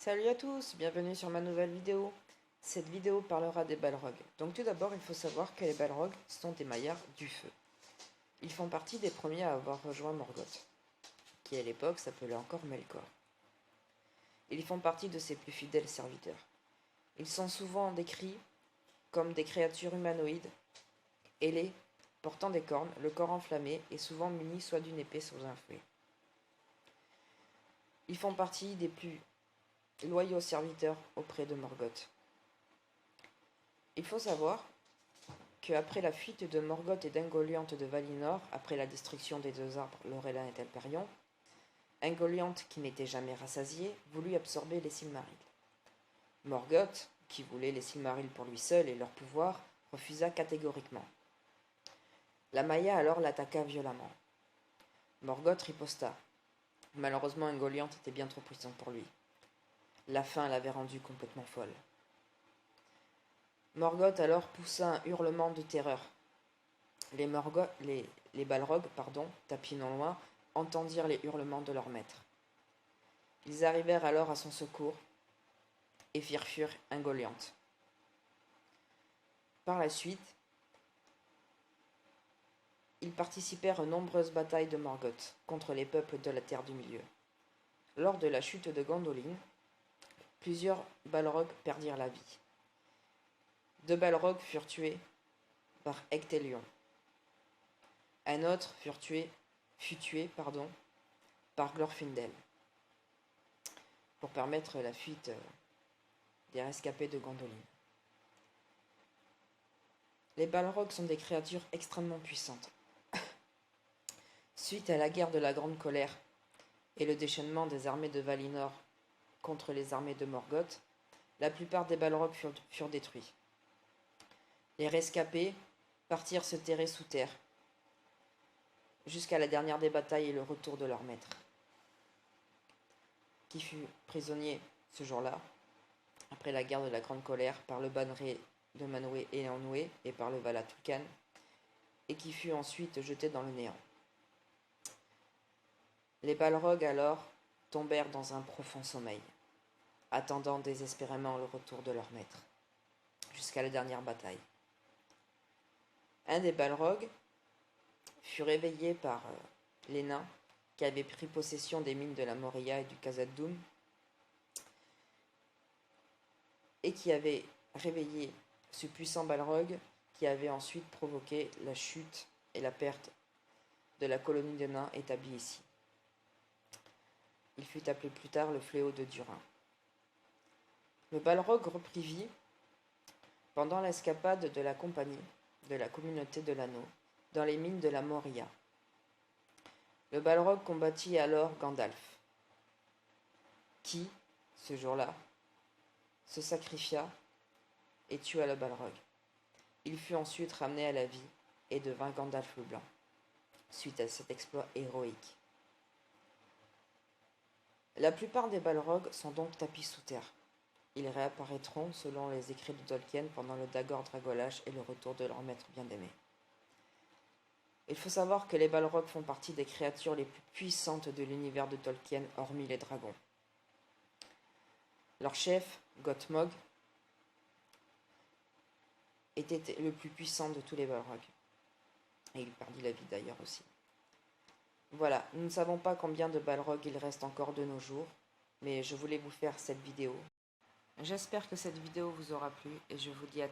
Salut à tous, bienvenue sur ma nouvelle vidéo. Cette vidéo parlera des balrogs. Donc tout d'abord, il faut savoir que les balrogs sont des maillards du feu. Ils font partie des premiers à avoir rejoint Morgoth, qui à l'époque s'appelait encore Melkor. Ils font partie de ses plus fidèles serviteurs. Ils sont souvent décrits comme des créatures humanoïdes, ailées, portant des cornes, le corps enflammé et souvent munis soit d'une épée soit d'un fouet. Ils font partie des plus loyaux serviteurs auprès de Morgoth. Il faut savoir qu'après la fuite de Morgoth et d'Ungoliant de Valinor, après la destruction des deux arbres Lorelin et Telperion, Ungoliant, qui n'était jamais rassasié, voulut absorber les Silmarils. Morgoth, qui voulait les Silmarils pour lui seul et leur pouvoir, refusa catégoriquement. La Maia alors l'attaqua violemment. Morgoth riposta. Malheureusement, Ungoliant était bien trop puissant pour lui. La faim l'avait rendue complètement folle. Morgoth alors poussa un hurlement de terreur. Les Balrogs, tapis non loin, entendirent les hurlements de leur maître. Ils arrivèrent alors à son secours et firent fuir Ungoliant. Par la suite, ils participèrent aux nombreuses batailles de Morgoth contre les peuples de la Terre du Milieu. Lors de la chute de Gondolin, plusieurs Balrogs perdirent la vie. 2 Balrogs furent tués par Ectelion. Un autre fut tué par Glorfindel pour permettre la fuite des rescapés de Gondolin. Les Balrogs sont des créatures extrêmement puissantes. Suite à la guerre de la Grande Colère et le déchaînement des armées de Valinor contre les armées de Morgoth, la plupart des Balrogs furent détruits. Les rescapés partirent se terrer sous terre, jusqu'à la dernière des batailles et le retour de leur maître, qui fut prisonnier ce jour-là, après la guerre de la Grande Colère, par le Banneré de Manwë et Eonwë et par le Vala Tulkan, et qui fut ensuite jeté dans le néant. Les Balrogs alors tombèrent dans un profond sommeil, attendant désespérément le retour de leur maître, jusqu'à la dernière bataille. Un des Balrogs fut réveillé par les nains qui avaient pris possession des mines de la Moria et du Khazad-dûm et qui avait réveillé ce puissant Balrog qui avait ensuite provoqué la chute et la perte de la colonie de nains établie ici. Il fut appelé plus tard le fléau de Durin. Le Balrog reprit vie pendant l'escapade de la compagnie de la communauté de l'anneau dans les mines de la Moria. Le Balrog combattit alors Gandalf, qui, ce jour-là, se sacrifia et tua le Balrog. Il fut ensuite ramené à la vie et devint Gandalf le Blanc, suite à cet exploit héroïque. La plupart des Balrogs sont donc tapis sous terre. Ils réapparaîtront selon les écrits de Tolkien pendant le Dagor Dragolash et le retour de leur maître bien-aimé. Il faut savoir que les Balrogs font partie des créatures les plus puissantes de l'univers de Tolkien, hormis les dragons. Leur chef, Gothmog, était le plus puissant de tous les Balrogs. Et il perdit la vie d'ailleurs aussi. Voilà, nous ne savons pas combien de Balrogs il reste encore de nos jours, mais je voulais vous faire cette vidéo. J'espère que cette vidéo vous aura plu et je vous dis à